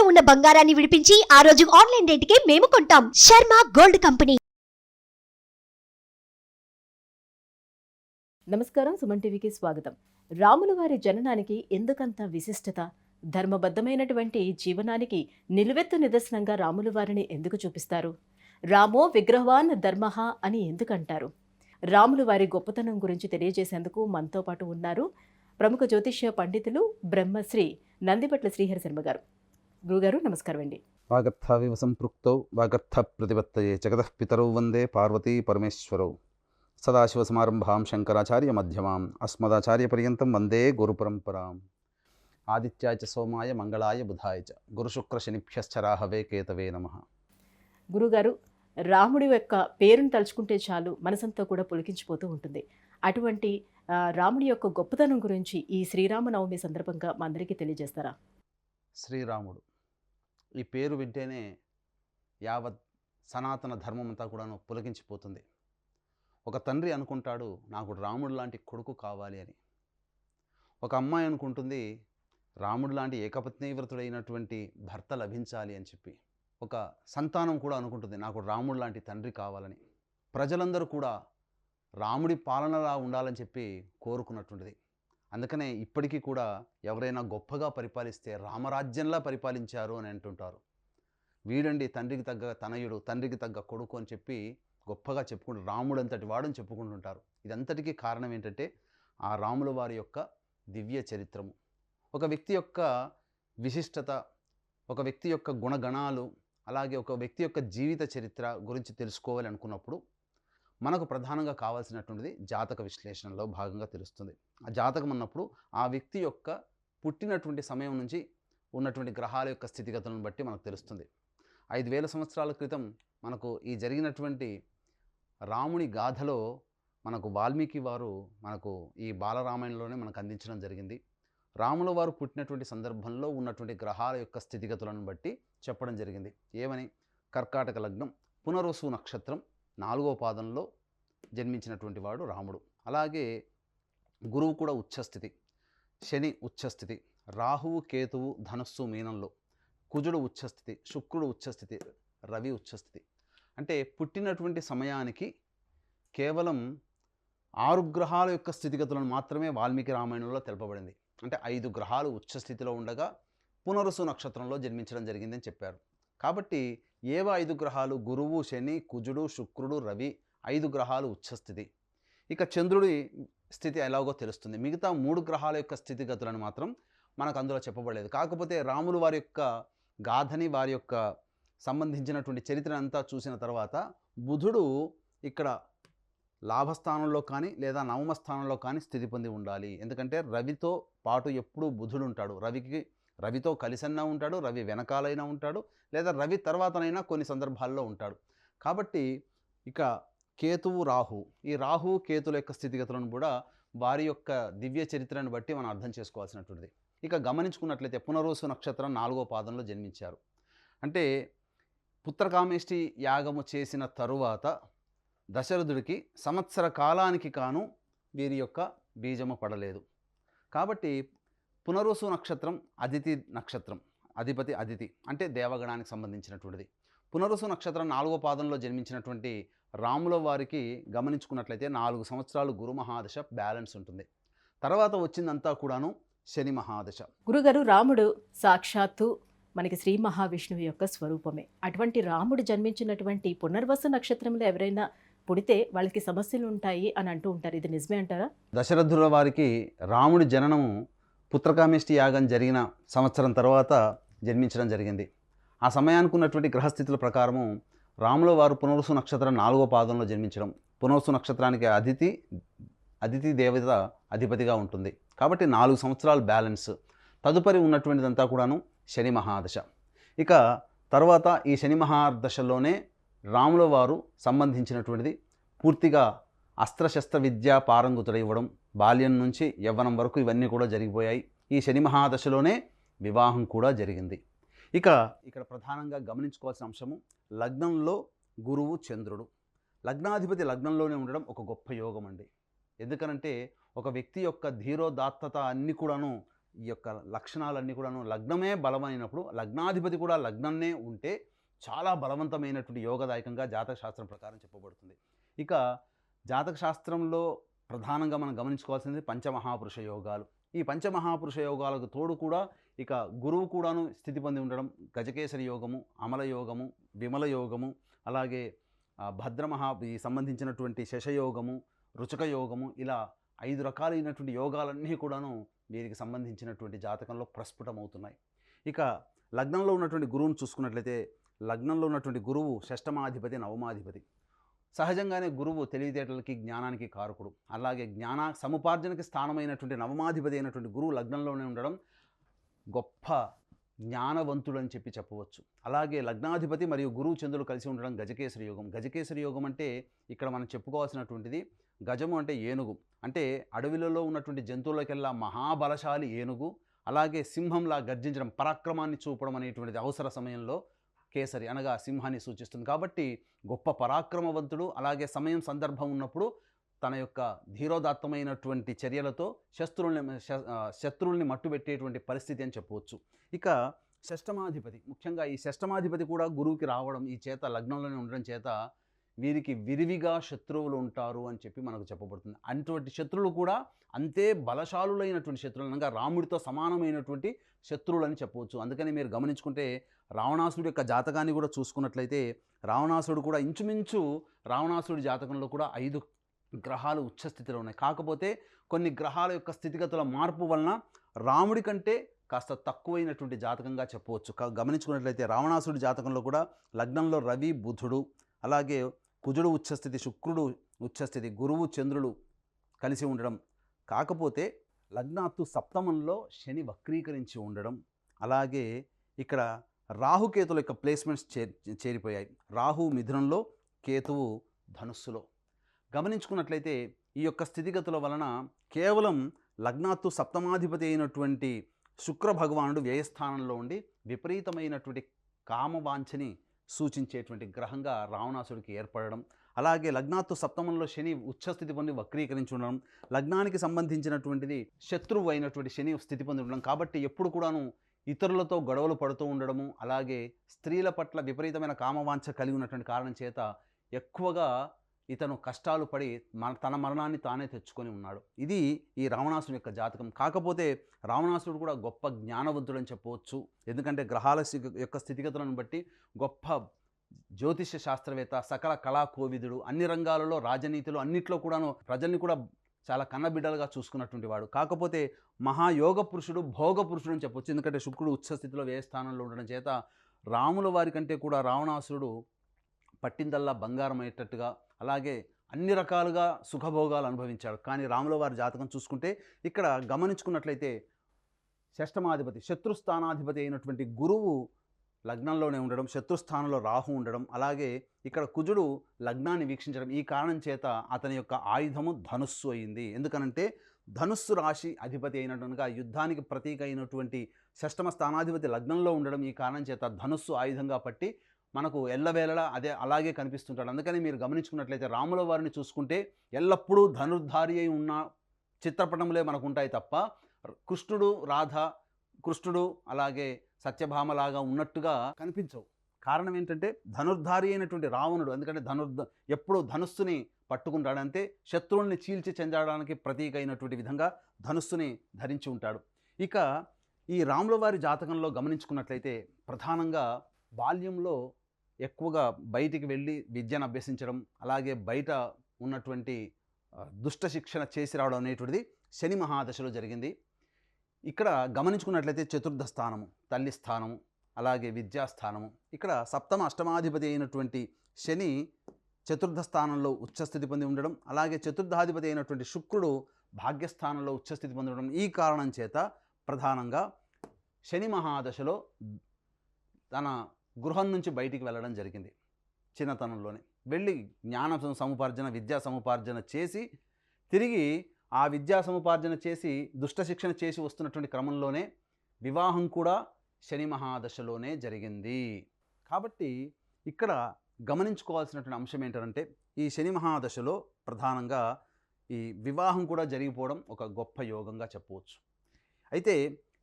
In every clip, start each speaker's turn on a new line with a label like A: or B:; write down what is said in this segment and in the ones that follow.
A: ఉన్న బంగారాన్ని విడిపించి ఆ రోజు ఆన్లైన్ రేటుకే మేము కొంటాం. Sharma gold company.
B: నమస్కారం, సుమన్ టీవీకి స్వాగతం. రాముల వారి జననానికి ఎందుకంత విశిష్టత? ధర్మబద్ధమైనటువంటి జీవనానికి నిలువెత్తు నిదర్శనంగా రాముల వారిని ఎందుకు చూపిస్తారు? రామో విగ్రహవాన్ ధర్మః అని ఎందుకంటారు? రాముల వారి గొప్పతనం గురించి తెలియజేసేందుకు మనతో పాటు ఉన్నారు ప్రముఖ జ్యోతిష్య పండితులు బ్రహ్మశ్రీ నందిపట్ల శ్రీహరి శర్మ గారు. గురుగారు నమస్కారం అండి.
C: వాగర్థావివ సంపృక్తౌ వాగర్థ ప్రతిపత్తయే జగతః పితరౌ వందే పార్వతీ పరమేశ్వరౌ సదాశివసమారంభాం శంకరాచార్య మధ్యమాం అస్మదాచార్యపర్యంతం వందే గురుపరంపరాం. ఆదిత్యాయ చ సోమాయ మంగళాయ బుధాయ చ గురుశుక్రశనిభ్యశ్చ రాహవే కేతవే నమః.
B: గురుగారు, రాముడి యొక్క పేరును తలుచుకుంటే చాలు మనసంతా కూడా పులికించిపోతూ ఉంటుంది. అటువంటి రాముడి యొక్క గొప్పతనం గురించి ఈ శ్రీరామనవమి సందర్భంగా మా అందరికీ తెలియజేస్తారా?
C: శ్రీరాముడు ఈ పేరు వింటేనే యావత్ సనాతన ధర్మం అంతా కూడాను పులకించిపోతుంది. ఒక తండ్రి అనుకుంటాడు, నాకు రాముడు లాంటి కొడుకు కావాలి అని. ఒక అమ్మాయి అనుకుంటుంది, రాముడు లాంటి ఏకపత్నీవ్రతుడైనటువంటి భర్త లభించాలి అని చెప్పి. ఒక సంతానం కూడా అనుకుంటుంది, నాకు రాముడు లాంటి తండ్రి కావాలని. ప్రజలందరూ కూడా రాముడి పాలనలా ఉండాలని చెప్పి కోరుకున్నటువంటిది. అందుకనే ఇప్పటికీ కూడా ఎవరైనా గొప్పగా పరిపాలిస్తే రామరాజ్యంలా పరిపాలించారు అని అంటుంటారు. వీడండి తండ్రికి తగ్గ తనయుడు, తండ్రికి తగ్గ కొడుకు అని చెప్పి గొప్పగా చెప్పుకుంటారు. రాముడు అంతటి వాడని చెప్పుకుంటుంటారు. ఇదంతటికీ కారణం ఏంటంటే ఆ రాముల వారి యొక్క దివ్య చరిత్రము. ఒక వ్యక్తి యొక్క విశిష్టత, ఒక వ్యక్తి యొక్క గుణగణాలు, అలాగే ఒక వ్యక్తి యొక్క జీవిత చరిత్ర గురించి తెలుసుకోవాలి అనుకున్నప్పుడు మనకు ప్రధానంగా కావాల్సినటువంటిది జాతక విశ్లేషణలో భాగంగా తెలుస్తుంది. ఆ జాతకం అన్నప్పుడు ఆ వ్యక్తి యొక్క పుట్టినటువంటి సమయం నుంచి ఉన్నటువంటి గ్రహాల యొక్క స్థితిగతులను బట్టి మనకు తెలుస్తుంది. 5000 సంవత్సరాల క్రితం మనకు ఈ జరిగినటువంటి రాముని గాథలో మనకు వాల్మీకి వారు మనకు ఈ బాలరామాయణంలోనే మనకు అందించడం జరిగింది. రాముల వారు పుట్టినటువంటి సందర్భంలో ఉన్నటువంటి గ్రహాల యొక్క స్థితిగతులను బట్టి చెప్పడం జరిగింది. ఏమని? కర్కాటక లగ్నం, పునర్వసు నక్షత్రం 4వ పాదంలో జన్మించినటువంటి వాడు రాముడు. అలాగే గురువు కూడా ఉచ్చస్థితి, శని ఉచ్చస్థితి, రాహువు కేతువు ధనస్సు మీనంలో, కుజుడు ఉచ్చస్థితి, శుక్రుడు ఉచ్చస్థితి, రవి ఉచ్చస్థితి. అంటే పుట్టినటువంటి సమయానికి కేవలం 6 గ్రహాల యొక్క స్థితిగతులను మాత్రమే వాల్మీకి రామాయణంలో తెలుపబడింది. అంటే 5 గ్రహాలు ఉచ్చస్థితిలో ఉండగా పునరుసు నక్షత్రంలో జన్మించడం జరిగిందని చెప్పారు. కాబట్టి ఏవో 5 గ్రహాలు? గురువు, శని, కుజుడు, శుక్రుడు, రవి, 5 గ్రహాలు ఉచ్చస్థితి. ఇక చంద్రుడి స్థితి ఎలాగో తెలుస్తుంది. మిగతా 3 గ్రహాల యొక్క స్థితిగతులను మాత్రం మనకు అందులో చెప్పబడలేదు. కాకపోతే రాములు వారి యొక్క గాథని, వారి యొక్క సంబంధించినటువంటి చరిత్ర అంతా చూసిన తర్వాత బుధుడు ఇక్కడ లాభస్థానంలో కానీ లేదా నవమ స్థానంలో కానీ స్థితి పొంది ఉండాలి. ఎందుకంటే రవితో పాటు ఎప్పుడూ బుధుడు ఉంటాడు. రవితో కలిసన్నా ఉంటాడు, రవి వెనకాలైనా ఉంటాడు, లేదా రవి తర్వాతనైనా కొన్ని సందర్భాల్లో ఉంటాడు. కాబట్టి ఇక కేతువు, రాహు, ఈ రాహు కేతుల యొక్క స్థితిగతులను కూడా వారి యొక్క దివ్య చరిత్రను బట్టి మనం అర్థం చేసుకోవాల్సినటువంటిది. ఇక గమనించుకున్నట్లయితే పునర్వసు నక్షత్రం 4వ పాదంలో జన్మించారు. అంటే పుత్రకామేష్టి యాగము చేసిన తరువాత దశరథుడికి సంవత్సర కాలానికి కాను వీరి యొక్క బీజము పడలేదు. కాబట్టి పునర్వసు నక్షత్రం అదితి నక్షత్రం, అధిపతి అదితి అంటే దేవగణానికి సంబంధించినటువంటిది. పునర్వసు నక్షత్రం 4వ పాదంలో జన్మించినటువంటి రాముల వారికి గమనించుకున్నట్లయితే 4 సంవత్సరాలు గురు మహాదశ బ్యాలెన్స్ ఉంటుంది. తర్వాత వచ్చిందంతా కూడాను శని మహాదశ.
B: గురుగారు, రాముడు సాక్షాత్తు మనకి శ్రీ మహావిష్ణువు యొక్క స్వరూపమే. అటువంటి రాముడు జన్మించినటువంటి పునర్వసు నక్షత్రంలో ఎవరైనా పుడితే వాళ్ళకి సమస్యలు ఉంటాయి అని అంటూ ఉంటారు. ఇది నిజమే అంటారా?
C: దశరథుల వారికి రాముడి జననము పుత్రకామేష్టి యాగం జరిగిన సంవత్సరం తర్వాత జన్మించడం జరిగింది. ఆ సమయానికి ఉన్నటువంటి గ్రహస్థితుల ప్రకారము రాముల వారు పునర్వసు నక్షత్రం 4వ పాదంలో జన్మించడం. పునర్వసు నక్షత్రానికి అదితి దేవత అధిపతిగా ఉంటుంది. కాబట్టి 4 సంవత్సరాలు బ్యాలెన్స్. తదుపరి ఉన్నటువంటిదంతా కూడాను శని మహాదశ. ఇక తర్వాత ఈ శని మహాదశలోనే రాముల వారు సంబంధించినటువంటిది పూర్తిగా అస్త్రశస్త్ర విద్యా పారంగుతుడైవ్వడం, బాల్యం నుంచి యవ్వనం వరకు ఇవన్నీ కూడా జరిగిపోయాయి. ఈ శని మహాదశలోనే వివాహం కూడా జరిగింది. ఇక్కడ ప్రధానంగా గమనించుకోవాల్సిన అంశము లగ్నంలో గురువు చంద్రుడు. లగ్నాధిపతి లగ్నంలోనే ఉండడం ఒక గొప్ప యోగం అండి. ఎందుకనంటే ఒక వ్యక్తి యొక్క ధీరోదాత్తత అన్నీ కూడాను ఈ యొక్క లక్షణాలన్నీ కూడాను లగ్నమే బలమైనప్పుడు లగ్నాధిపతి కూడా లగ్నంనే ఉంటే చాలా బలవంతమైనటువంటి యోగదాయకంగా జాతక శాస్త్రం ప్రకారం చెప్పబడుతుంది. ఇక జాతక శాస్త్రంలో ప్రధానంగా మనం గమనించుకోవాల్సింది పంచమహాపురుష యోగాలు. ఈ పంచమహాపురుష యోగాలకు తోడు కూడా ఇక గురువు కూడాను స్థితి పొంది ఉండడం, గజకేసరి యోగము, అమల యోగము, విమల యోగము, అలాగే ఈ సంబంధించినటువంటి శశయోగము, రుచక యోగము, ఇలా 5 రకాలైనటువంటి యోగాలన్నీ కూడాను వీరికి సంబంధించినటువంటి జాతకంలో ప్రస్ఫుటమవుతున్నాయి. ఇక లగ్నంలో ఉన్నటువంటి గురువును చూసుకున్నట్లయితే లగ్నంలో ఉన్నటువంటి గురువు షష్టమాధిపతి, నవమాధిపతి. సహజంగానే గురువు తెలివితేటలకి జ్ఞానానికి కారకుడు. అలాగే జ్ఞాన సముపార్జనకి స్థానమైనటువంటి నవమాధిపతి అయినటువంటి గురువు లగ్నంలోనే ఉండడం గొప్ప జ్ఞానవంతుడు అని చెప్పవచ్చు. అలాగే లగ్నాధిపతి మరియు గురువు చంద్రులు కలిసి ఉండడం గజకేసరి యోగం. గజకేసరి యోగం అంటే ఇక్కడ మనం చెప్పుకోవాల్సినటువంటిది గజము అంటే ఏనుగు, అంటే అడవిలలో ఉన్నటువంటి జంతువులకెల్లా మహాబలశాలి ఏనుగు. అలాగే సింహంలా గర్జించడం, పరాక్రమాన్ని చూపడం అనేటువంటిది అవసర సమయంలో కేసరి అనగా సింహాన్ని సూచిస్తుంది. కాబట్టి గొప్ప పరాక్రమవంతుడు. అలాగే సందర్భం ఉన్నప్పుడు తన యొక్క ధీరోదాత్తమైనటువంటి చర్యలతో శత్రువుల్ని మట్టుబెట్టేటువంటి పరిస్థితి అని చెప్పవచ్చు. ఇక షష్టమాధిపతి, ముఖ్యంగా ఈ షష్టమాధిపతి కూడా గురువుకి రావడం ఈ చేత లగ్నంలోనే ఉండడం చేత వీరికి విరివిగా శత్రువులు ఉంటారు అని చెప్పి మనకు చెప్పబడుతుంది. అటువంటి శత్రువులు కూడా అంతే బలశాలులైనటువంటి శత్రువులు, అనగా రాముడితో సమానమైనటువంటి శత్రువులు అని చెప్పవచ్చు. అందుకని మీరు గమనించుకుంటే రావణాసుడి యొక్క జాతకాన్ని కూడా చూసుకున్నట్లయితే రావణాసుడు కూడా ఇంచుమించు రావణాసుడి జాతకంలో కూడా 5 గ్రహాలు ఉచ్చస్థితిలో ఉన్నాయి. కాకపోతే కొన్ని గ్రహాల యొక్క స్థితిగతుల మార్పు వలన రాముడి కంటే కాస్త తక్కువైనటువంటి జాతకంగా చెప్పవచ్చు. గమనించుకున్నట్లయితే రావణాసుడి జాతకంలో కూడా లగ్నంలో రవి, బుధుడు, అలాగే కుజుడు ఉచ్చస్థితి, శుక్రుడు ఉచ్చస్థితి, గురువు, చంద్రుడు కలిసి ఉండడం. కాకపోతే లగ్నాత్తు సప్తమంలో శని వక్రీకరించి ఉండడం, అలాగే ఇక్కడ రాహుకేతుల యొక్క ప్లేస్మెంట్స్ చేరిపోయాయి. రాహు మిథునంలో, కేతువు ధనుస్సులో. గమనించుకున్నట్లయితే ఈ యొక్క స్థితిగతుల వలన కేవలం లగ్నాత్తు సప్తమాధిపతి అయినటువంటి శుక్ర భగవానుడు వ్యయస్థానంలో ఉండి విపరీతమైనటువంటి కామవాంఛని సూచించేటువంటి గ్రహంగా రావణాసుడికి ఏర్పడడం, అలాగే లగ్నాత్తు సప్తమంలో శని ఉచ్చస్థితి పొంది వక్రీకరించి ఉండడం, లగ్నానికి సంబంధించినటువంటిది శత్రువు అయినటువంటి శని స్థితి పొంది ఉండడం. కాబట్టి ఎప్పుడు కూడాను ఇతరులతో గొడవలు పడుతూ ఉండడము, అలాగే స్త్రీల పట్ల విపరీతమైన కామవాంఛ కలిగి ఉన్నటువంటి కారణం చేత ఎక్కువగా ఇతను కష్టాలు పడి తన మరణాన్ని తానే తెచ్చుకొని ఉన్నాడు. ఇది ఈ రావణాసుడి యొక్క జాతకం. కాకపోతే రావణాసుడు కూడా గొప్ప జ్ఞానవంతుడు అని చెప్పవచ్చు. ఎందుకంటే గ్రహాల యొక్క స్థితిగతులను బట్టి గొప్ప జ్యోతిష్య శాస్త్రవేత్త, సకల కళా కోవిదుడు, అన్ని రంగాలలో రాజనీతిలో అన్నిట్లో కూడాను ప్రజల్ని కూడా చాలా కన్నబిడ్డలుగా చూసుకున్నటువంటి వాడు. కాకపోతే మహాయోగ పురుషుడు, భోగ పురుషుడు అని చెప్పొచ్చు. ఎందుకంటే శుక్రుడు ఉచ్చస్థితిలో వ్యయస్థానంలో ఉండడం చేత రాముల వారి కంటే కూడా రావణాసురుడు పట్టిందల్లా బంగారం అయ్యేటట్టుగా, అలాగే అన్ని రకాలుగా సుఖభోగాలు అనుభవించాడు. కానీ రాముల వారి జాతకం చూసుకుంటే ఇక్కడ గమనించుకున్నట్లయితే షష్టమాధిపతి, శత్రుస్థానాధిపతి అయినటువంటి గురువు లగ్నంలోనే ఉండడం, శత్రుస్థానంలో రాహు ఉండడం, అలాగే ఇక్కడ కుజుడు లగ్నాన్ని వీక్షించడం. ఈ కారణం చేత అతని యొక్క ఆయుధము ధనుస్సు అయింది. ఎందుకనంటే ధనుస్సు రాశి అధిపతి అయినట్టుగా యుద్ధానికి ప్రతీక అయినటువంటి షష్టమ స్థానాధిపతి లగ్నంలో ఉండడం ఈ కారణం చేత ధనుస్సు ఆయుధంగా పట్టి మనకు ఎల్లవేళలా అలాగే కనిపిస్తుంటాడు. అందుకని మీరు గమనించుకున్నట్లయితే రాముల వారిని చూసుకుంటే ఎల్లప్పుడూ ధనుర్ధారి అయి ఉన్న చిత్రపటములే మనకు ఉంటాయి తప్ప కృష్ణుడు, రాధ, కృష్ణుడు అలాగే సత్యభామలాగా ఉన్నట్టుగా కనిపించవు. కారణం ఏంటంటే ధనుర్ధారి అయినటువంటి రావణుడు, ఎందుకంటే ఎప్పుడు ధనుస్సుని పట్టుకుంటాడంటే శత్రువుల్ని చీల్చి చెందడానికి ప్రతీక అయినటువంటి విధంగా ధనుస్సుని ధరించి ఉంటాడు. ఇక ఈ రాముల వారి జాతకంలో గమనించుకున్నట్లయితే ప్రధానంగా బాల్యంలో ఎక్కువగా బయటికి వెళ్ళి విద్యను అభ్యసించడం, అలాగే బయట ఉన్నటువంటి దుష్ట శిక్షణ చేసి రావడం అనేటువంటిది శని మహాదశలో జరిగింది. ఇక్కడ గమనించుకున్నట్లయితే చతుర్థ స్థానము తల్లి స్థానము, అలాగే విద్యాస్థానము. ఇక్కడ సప్తమ అష్టమాధిపతి అయినటువంటి శని చతుర్థ స్థానంలో ఉచ్చస్థితి పొంది ఉండడం, అలాగే చతుర్థాధిపతి అయినటువంటి శుక్రుడు భాగ్యస్థానంలో ఉచ్చస్థితి పొందడం. ఈ కారణం చేత ప్రధానంగా శని మహాదశలో తన గృహం నుంచి బయటికి వెళ్ళడం జరిగింది. చిన్నతనంలోనే వెళ్ళి జ్ఞాన సముపార్జన, విద్యా సముపార్జన చేసి తిరిగి ఆ విద్యా సముపార్జన చేసి దుష్ట శిక్షణ చేసి వస్తున్నటువంటి క్రమంలోనే వివాహం కూడా శని మహాదశలోనే జరిగింది. కాబట్టి ఇక్కడ గమనించుకోవాల్సినటువంటి అంశం ఏంటంటే ఈ శని మహాదశలో ప్రధానంగా ఈ వివాహం కూడా జరిగిపోవడం ఒక గొప్ప యోగంగా చెప్పవచ్చు. అయితే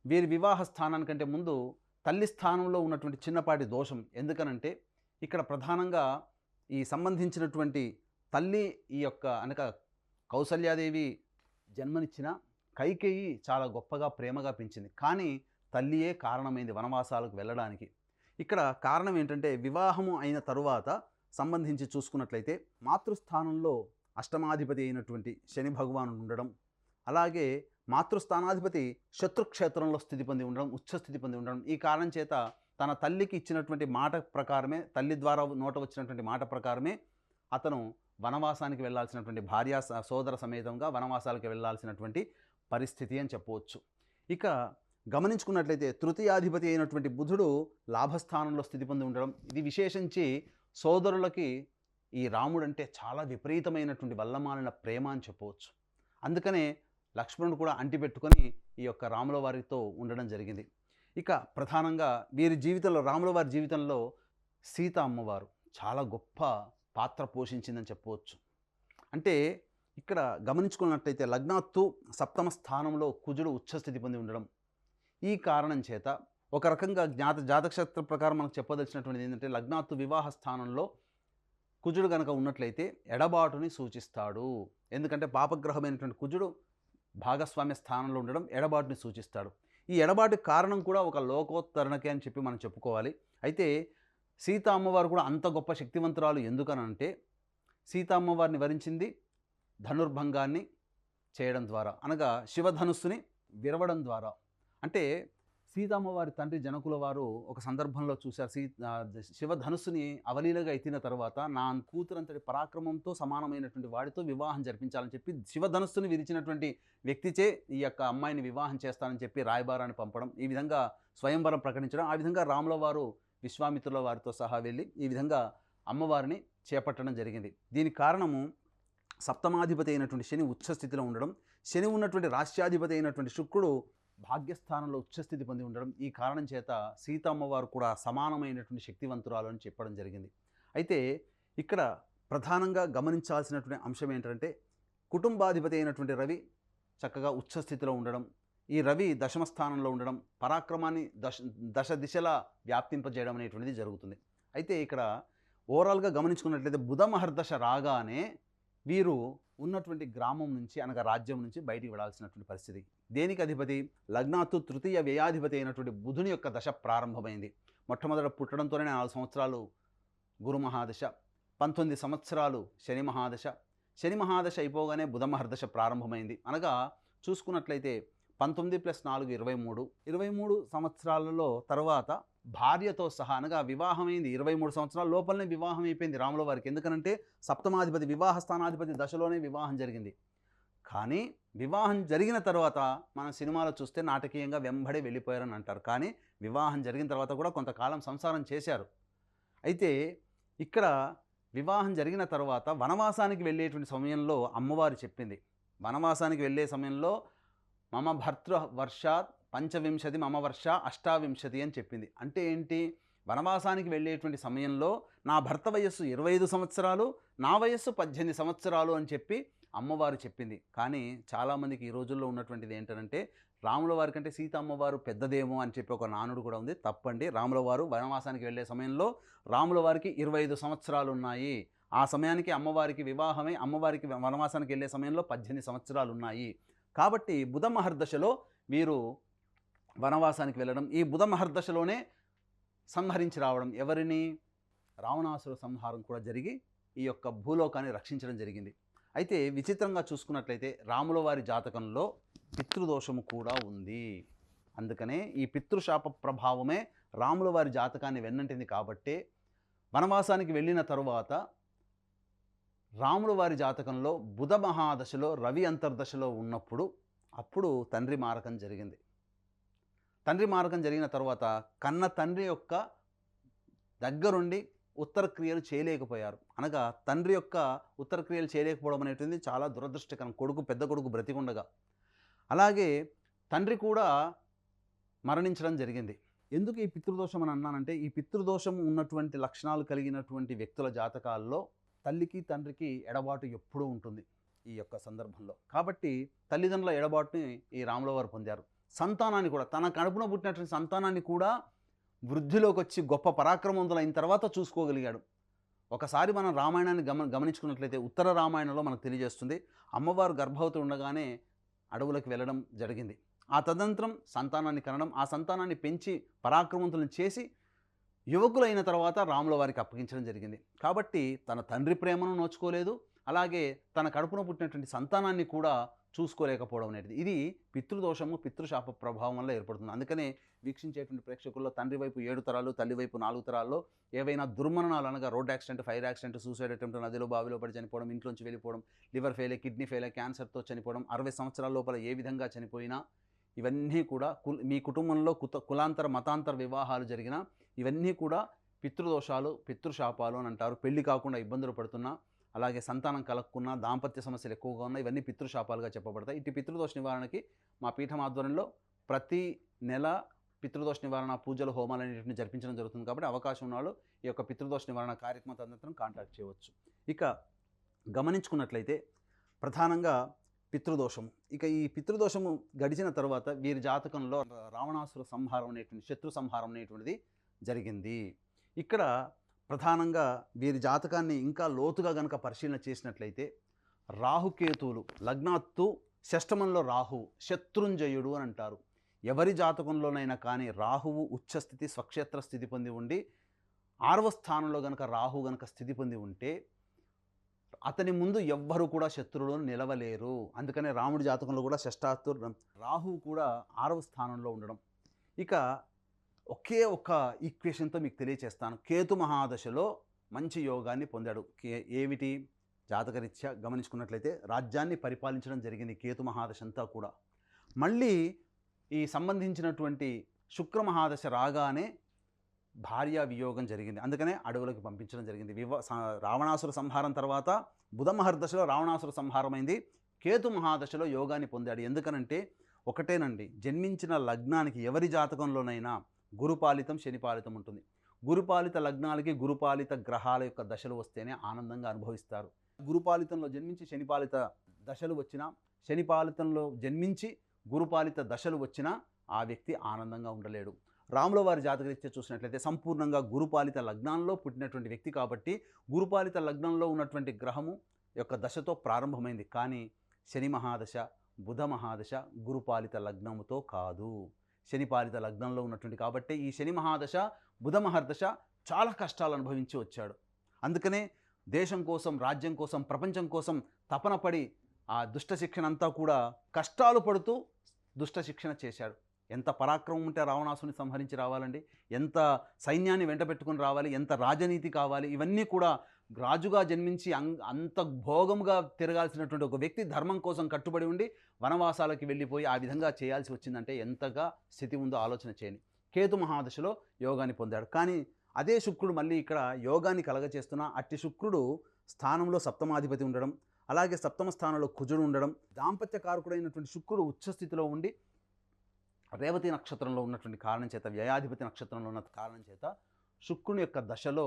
C: వీరి వివాహ స్థానానికంటే ముందు తల్లి స్థానంలో ఉన్నటువంటి చిన్నపాటి దోషం. ఎందుకనంటే ఇక్కడ ప్రధానంగా ఈ సంబంధించినటువంటి తల్లి ఈ యొక్క అనగా కౌసల్యాదేవి జన్మనిచ్చిన కైకేయి చాలా గొప్పగా ప్రేమగా పెంచింది. కానీ తల్లియే కారణమైంది వనవాసాలకు వెళ్ళడానికి. ఇక్కడ కారణం ఏంటంటే వివాహము అయిన తరువాత సంబంధించి చూసుకున్నట్లయితే మాతృస్థానంలో అష్టమాధిపతి అయినటువంటి శని భగవానుడు ఉండడం, అలాగే మాతృస్థానాధిపతి శత్రుక్షేత్రంలో స్థితి పొంది ఉండడం, ఉచ్చ స్థితి పొంది ఉండడం. ఈ కారణం చేత తన తల్లికి ఇచ్చినటువంటి మాట ప్రకారమే, తల్లి ద్వారా నోట వచ్చినటువంటి మాట ప్రకారమే అతను వనవాసానికి వెళ్ళాల్సినటువంటి భార్య సోదర సమేతంగా వనవాసాలకు వెళ్ళాల్సినటువంటి పరిస్థితి అని చెప్పవచ్చు. ఇక గమనించుకున్నట్లయితే తృతీయాధిపతి అయినటువంటి బుధుడు లాభస్థానంలో స్థితి పొంది ఉండడం, ఇది విశేషించి సోదరులకి ఈ రాముడు అంటే చాలా విపరీతమైనటువంటి వల్లమాలిన ప్రేమ అని చెప్పవచ్చు. అందుకనే లక్ష్మణుడు కూడా అంటిపెట్టుకొని ఈ యొక్క రాముల వారితో ఉండడం జరిగింది. ఇక ప్రధానంగా వీరి జీవితంలో, రాముల వారి జీవితంలో సీత అమ్మవారు చాలా గొప్ప పాత్ర పోషించిందని చెప్పవచ్చు. అంటే ఇక్కడ గమనించుకున్నట్లయితే లగ్నాత్తు సప్తమ స్థానంలో కుజుడు ఉచ్చస్థితి పొంది ఉండడం, ఈ కారణం చేత ఒక రకంగా జాతకశాస్త్ర ప్రకారం మనకు చెప్పదలిచినటువంటిది ఏంటంటే లగ్నాత్తు వివాహ స్థానంలో కుజుడు కనుక ఉన్నట్లయితే ఎడబాటుని సూచిస్తాడు. ఎందుకంటే పాపగ్రహమైనటువంటి కుజుడు భాగస్వామ్య స్థానంలో ఉండడం ఎడబాటుని సూచిస్తాడు. ఈ ఎడబాటు కారణం కూడా ఒక లోకోత్తరణకే అని చెప్పి మనం చెప్పుకోవాలి. అయితే సీతా అమ్మవారు కూడా అంత గొప్ప శక్తివంతురాలు ఎందుకనంటే సీతా అమ్మవారిని వరించింది ధనుర్భంగాన్ని చేయడం ద్వారా, అనగా శివధనుస్సుని విరవడం ద్వారా. అంటే సీతమ్మవారి తండ్రి జనకుల వారు ఒక సందర్భంలో చూశారు, శివధనుస్సుని అవలీలగా ఎత్తిన తర్వాత నా కూతురంతటి పరాక్రమంతో సమానమైనటువంటి వాడితో వివాహం జరిపించాలని చెప్పి శివధనుస్సుని విరిచినటువంటి వ్యక్తిచే ఈ యొక్క అమ్మాయిని వివాహం చేస్తానని చెప్పి రాయబారాన్ని పంపడం, ఈ విధంగా స్వయంవరం ప్రకటించడం. ఆ విధంగా రాముల వారు విశ్వామిత్రుల వారితో సహా వెళ్ళి ఈ విధంగా అమ్మవారిని చేపట్టడం జరిగింది. దీనికి కారణము సప్తమాధిపతి అయినటువంటి శని ఉచ్చస్థితిలో ఉండడం, శని ఉన్నటువంటి రాష్ట్రాధిపతి అయినటువంటి శుక్రుడు భాగ్యస్థానంలో ఉచ్చస్థితి పొంది ఉండడం, ఈ కారణం చేత సీతమ్మవారు కూడా సమానమైనటువంటి శక్తివంతురాలు అని చెప్పడం జరిగింది. అయితే ఇక్కడ ప్రధానంగా గమనించాల్సినటువంటి అంశం ఏంటంటే కుటుంబాధిపతి అయినటువంటి రవి చక్కగా ఉచ్చస్థితిలో ఉండడం, ఈ రవి దశమ స్థానంలో ఉండడం పరాక్రమాన్ని దశ దిశలా వ్యాప్తింపజేయడం అనేటువంటిది జరుగుతుంది. అయితే ఇక్కడ ఓవరాల్గా గమనించుకున్నట్లయితే బుధ మహర్దశ రాగానే వీరు ఉన్నటువంటి గ్రామం నుంచి అనగా రాజ్యం నుంచి బయటికి వెళ్ళాల్సినటువంటి పరిస్థితి. దేనికి అధిపతి? లగ్నాత్తు తృతీయ వ్యయాధిపతి అయినటువంటి బుధుని యొక్క దశ ప్రారంభమైంది. మొట్టమొదట పుట్టడంతోనే 4 సంవత్సరాలు గురు మహాదశ, 19 సంవత్సరాలు శని మహాదశ, శని మహాదశ అయిపోగానే బుధ మహర్దశ ప్రారంభమైంది. అనగా చూసుకున్నట్లయితే 19 + 4 23, 23 సంవత్సరాలలో తర్వాత భార్యతో సహా అనగా వివాహమైంది 23 సంవత్సరాల లోపలనే వివాహం అయిపోయింది రాముల వారికి. ఎందుకనంటే సప్తమాధిపతి వివాహ స్థానాధిపతి దశలోనే వివాహం జరిగింది. కానీ వివాహం జరిగిన తర్వాత మన సినిమాలో చూస్తే నాటకీయంగా వెంబడి వెళ్ళిపోయారని అంటారు. కానీ వివాహం జరిగిన తర్వాత కూడా కొంతకాలం సంసారం చేశారు. అయితే ఇక్కడ వివాహం జరిగిన తర్వాత వనవాసానికి వెళ్ళేటువంటి సమయంలో అమ్మవారు చెప్పింది, వనవాసానికి వెళ్ళే సమయంలో మమ భర్తృ వర్షాత్ 25 మమ వర్ష 28 అని చెప్పింది. అంటే ఏంటి? వనవాసానికి వెళ్ళేటువంటి సమయంలో నా భర్త వయస్సు 25 సంవత్సరాలు, నా వయస్సు 18 సంవత్సరాలు అని చెప్పి అమ్మవారు చెప్పింది. కానీ చాలామందికి ఈ రోజుల్లో ఉన్నటువంటిది ఏంటంటే రాముల వారి కంటే సీత అమ్మవారు పెద్దదేమో అని చెప్పి ఒక నానుడు కూడా ఉంది. తప్పండి. రాముల వారు వనవాసానికి వెళ్ళే సమయంలో రాముల వారికి 25 సంవత్సరాలు ఉన్నాయి. ఆ సమయానికి అమ్మవారికి వివాహమై అమ్మవారికి వనవాసానికి వెళ్ళే సమయంలో 18 సంవత్సరాలు ఉన్నాయి. కాబట్టి బుధ మహర్దశలో వీరు వనవాసానికి వెళ్ళడం, ఈ బుధ మహర్దశలోనే సంహరించి రావడం, ఎవరిని? రావణాసుర సంహారం కూడా జరిగి ఈ యొక్క భూలోకాన్ని రక్షించడం జరిగింది. అయితే విచిత్రంగా చూసుకున్నట్లయితే రాముల వారి జాతకంలో పితృదోషము కూడా ఉంది. అందుకనే ఈ పితృశాప ప్రభావమే రాముల వారి జాతకాన్ని వెన్నంటింది. కాబట్టే వనవాసానికి వెళ్ళిన తరువాత రాముల వారి జాతకంలో బుధ మహాదశలో రవి అంతర్దశలో ఉన్నప్పుడు అప్పుడు తండ్రి మారకం జరిగింది. తండ్రి మారకం జరిగిన తర్వాత కన్న తండ్రి యొక్క దగ్గరుండి ఉత్తర క్రియలు చేయలేకపోయారు. అనగా తండ్రి యొక్క ఉత్తర క్రియలు చేయలేకపోవడం అనేటువంటిది చాలా దురదృష్టకరం. పెద్ద కొడుకు బ్రతికుండగా. అలాగే తండ్రి కూడా మరణించడం జరిగింది. ఎందుకు ఈ పితృదోషం అని అన్నానంటే ఈ పితృదోషం ఉన్నటువంటి లక్షణాలు కలిగినటువంటి వ్యక్తుల జాతకాల్లో తల్లికి తండ్రికి ఎడబాటు ఎప్పుడూ ఉంటుంది ఈ యొక్క సందర్భంలో. కాబట్టి తల్లిదండ్రుల ఎడబాటుని ఈ రాముల వారు పొందారు. సంతానాన్ని కూడా, తన కడుపున పుట్టినటువంటి సంతానాన్ని కూడా వృద్ధిలోకి వచ్చి గొప్ప పరాక్రమవంతులైన తర్వాత చూసుకోగలిగాడు. ఒకసారి మనం రామాయణాన్ని గమనించుకున్నట్లయితే ఉత్తర రామాయణంలో మనకు తెలియజేస్తుంది, అమ్మవారు గర్భవతి ఉండగానే అడవులకు వెళ్ళడం జరిగింది. ఆ తదనంతరం సంతానాన్ని కనడం, ఆ సంతానాన్ని పెంచి పరాక్రమవంతులను చేసి యువకులైన తర్వాత రాముల వారికి అప్పగించడం జరిగింది. కాబట్టి తన తండ్రి ప్రేమను నోచుకోలేదు, అలాగే తన కడుపున పుట్టినటువంటి సంతానాన్ని కూడా చూసుకోలేకపోవడం అనేది ఇది పితృదోషము, పితృశాప ప్రభావం వల్ల ఏర్పడుతుంది. అందుకనే వీక్షించేటువంటి ప్రేక్షకుల్లో తండ్రి వైపు 7 తరాలు, తల్లి వైపు 4 తరాల్లో ఏవైనా దుర్మరణాలు అనగా road accident, fire accident, suicide attempt, నదిలో బావిలో పడి చనిపోవడం, ఇంట్లోంచి వెళ్ళిపోవడం, లివర్ ఫెయిల్, కిడ్నీ ఫెయిల్, క్యాన్సర్తో చనిపోవడం, 60 సంవత్సరాల లోపల ఏ విధంగా చనిపోయినా ఇవన్నీ కూడా మీ కుటుంబంలో కులాంతర మతాంతర వివాహాలు జరిగిన ఇవన్నీ కూడా పితృదోషాలు, పితృశాపాలు అని అంటారు. పెళ్లి కాకుండా ఇబ్బందులు పడుతున్నా, అలాగే సంతానం కలగకున్నా, దాంపత్య సమస్యలు ఎక్కువగా ఉన్నా ఇవన్నీ పితృశాపాలుగా చెప్పబడతాయి. ఇటు పితృదోష నివారణకి మా పీఠం ఆధ్వర్యంలో ప్రతి నెల పితృదోష నివారణ పూజలు, హోమాలు అనేటిని జరిపించడం జరుగుతుంది. కాబట్టి అవకాశం ఉన్నవాళ్ళు ఈ యొక్క పితృదోష నివారణ కార్యక్రమం తదనంతరం కాంటాక్ట్ చేయవచ్చు. ఇక గమనించుకున్నట్లయితే ప్రధానంగా పితృదోషము, ఇక ఈ పితృదోషము గడిచిన తర్వాత వీరి జాతకంలో రావణాసుర సంహారం అనేటువంటి, శత్రు సంహారం అనేటువంటిది జరిగింది. ఇక్కడ ప్రధానంగా వీరి జాతకాన్ని ఇంకా లోతుగా గనక పరిశీలన చేసినట్లయితే రాహుకేతువులు లగ్నాత్తు షష్టమంలో రాహు శత్రుంజయుడు అని అంటారు. ఎవరి జాతకంలోనైనా కానీ రాహువు ఉచ్చస్థితి స్వక్షేత్ర స్థితి పొంది ఉండి 6వ స్థానంలో గనక రాహు గనక స్థితి పొంది ఉంటే అతని ముందు ఎవ్వరు కూడా శత్రువులు నిలవలేరు. అందుకనే రాముడి జాతకంలో కూడా షష్టాత్తు రాహువు కూడా 6వ స్థానంలో ఉండడం. ఇక ఒకే ఒక ఈక్వేషన్తో మీకు తెలియచేస్తాను. కేతు మహాదశలో మంచి యోగాన్ని పొందాడు. ఏమిటి జాతకరీత్యా గమనించుకున్నట్లయితే రాజ్యాన్ని పరిపాలించడం జరిగింది కేతు మహాదశ అంతా కూడా. మళ్ళీ ఈ సంబంధించినటువంటి శుక్ర మహాదశ రాగానే భార్యా వియోగం జరిగింది. అందుకనే అడవులకు పంపించడం జరిగింది. రావణాసుర సంహారం తర్వాత బుధ మహర్దశలో రావణాసుర సంహారమైంది. కేతు మహాదశలో యోగాన్ని పొందాడు. ఎందుకనంటే ఒకటేనండి, జన్మించిన లగ్నానికి ఎవరి జాతకంలోనైనా గురుపాలితం, శనిపాలితం ఉంటుంది. గురుపాలిత లగ్నాలకి గురుపాలిత గ్రహాల యొక్క దశలు వస్తేనే ఆనందంగా అనుభవిస్తారు. గురుపాలితంలో జన్మించి శనిపాలిత దశలు వచ్చినా, శనిపాలితంలో జన్మించి గురుపాలిత దశలు వచ్చినా ఆ వ్యక్తి ఆనందంగా ఉండలేడు. రాముల వారి జాతకరీత్యా చూసినట్లయితే సంపూర్ణంగా గురుపాలిత లగ్నంలో పుట్టినటువంటి వ్యక్తి కాబట్టి గురుపాలిత లగ్నంలో ఉన్నటువంటి గ్రహము యొక్క దశతో ప్రారంభమైంది. కానీ శని మహాదశ, బుధ మహాదశ గురుపాలిత లగ్నముతో కాదు, శనిపాలిత లగ్నంలో ఉన్నటువంటి కాబట్టి ఈ శని మహాదశ, బుధ మహర్దశ చాలా కష్టాలు అనుభవించి వచ్చాడు. అందుకనే దేశం కోసం, రాజ్యం కోసం, ప్రపంచం కోసం తపన పడి ఆ దుష్ట శిక్షణ అంతా కూడా కష్టాలు పడుతూ దుష్ట శిక్షణ చేశాడు. ఎంత పరాక్రమం ఉంటే రావణాసుని సంహరించి రావాలండి, ఎంత సైన్యాన్ని వెంట పెట్టుకుని రావాలి, ఎంత రాజనీతి కావాలి, ఇవన్నీ కూడా రాజుగా జన్మించి అంత భోగముగా తిరగాల్సినటువంటి ఒక వ్యక్తి ధర్మం కోసం కట్టుబడి ఉండి వనవాసాలకి వెళ్ళిపోయి ఆ విధంగా చేయాల్సి వచ్చిందంటే ఎంతగా స్థితి ఉందో ఆలోచన చేయని. కేతు మహాదశలో యోగాన్ని పొందాడు. కానీ అదే శుక్రుడు మళ్ళీ ఇక్కడ యోగాన్ని కలగచేస్తున్న అట్టి శుక్రుడు స్థానంలో సప్తమాధిపతి ఉండడం, అలాగే సప్తమ స్థానంలో కుజుడు ఉండడం, దాంపత్య కారకుడైనటువంటి శుక్రుడు ఉచ్చస్థితిలో ఉండి రేవతి నక్షత్రంలో ఉన్నటువంటి కారణం చేత, వ్యయాధిపతి నక్షత్రంలో ఉన్న కారణం చేత శుక్రుని యొక్క దశలో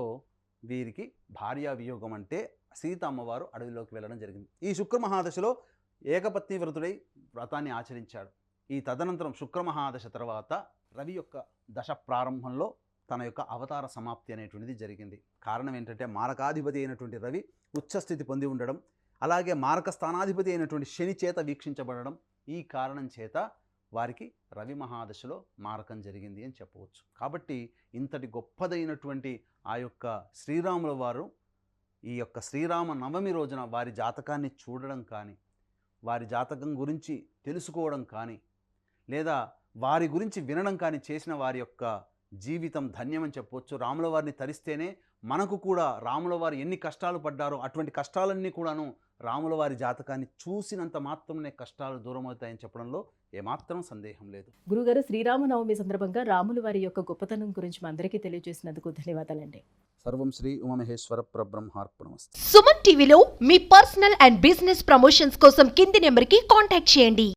C: వీరికి భార్యా వియోగం అంటే సీత అమ్మవారు అడవిలోకి వెళ్ళడం జరిగింది. ఈ శుక్ర మహాదశలో ఏకపత్ని వ్రతుడై వ్రతాన్ని ఆచరించాడు. ఈ తదనంతరం శుక్ర మహాదశ తర్వాత రవి యొక్క దశ ప్రారంభంలో తన యొక్క అవతార సమాప్తి అనేటువంటిది జరిగింది. కారణం ఏంటంటే మారకాధిపతి అయినటువంటి రవి ఉచ్చస్థితి పొంది ఉండడం, అలాగే మారక స్థానాధిపతి అయినటువంటి శని చేత వీక్షించబడడం, ఈ కారణం చేత వారికి రవి మహాదశలో మారకం జరిగింది అని చెప్పవచ్చు. కాబట్టి ఇంతటి గొప్పదైనటువంటి ఆ యొక్క శ్రీరాముల వారు ఈ యొక్క శ్రీరామ నవమి రోజున వారి జాతకాన్ని చూడడం కానీ, వారి జాతకం గురించి తెలుసుకోవడం కానీ, లేదా వారి గురించి వినడం కానీ చేసిన వారి యొక్క జీవితం ధన్యమని చెప్పవచ్చు. రాముల వారిని తరిస్తేనే మనకు కూడా రాముల వారు ఎన్ని కష్టాలు పడ్డారో అటువంటి కష్టాలన్నీ కూడాను రాముల వారి జాతకాన్ని చూసినంత మాత్రమే కష్టాలు దూరం అవుతాయని చెప్పడంలో ఏమాత్రం సందేహం లేదు.
B: గురుగారు, శ్రీరామనవమి సందర్భంగా రాముల వారి యొక్క గొప్పతనం గురించి మా అందరికీ తెలియజేసినందుకు ధన్యవాదాలండి.
C: సర్వం శ్రీ ఉమామహేశ్వర పరబ్రహ్మార్పణమస్తు.
A: సుమన్ టీవీలో మీ పర్సనల్ అండ్ బిజినెస్ ప్రమోషన్స్ కోసం కింది నెంబర్కి కాంటాక్ట్ చేయండి.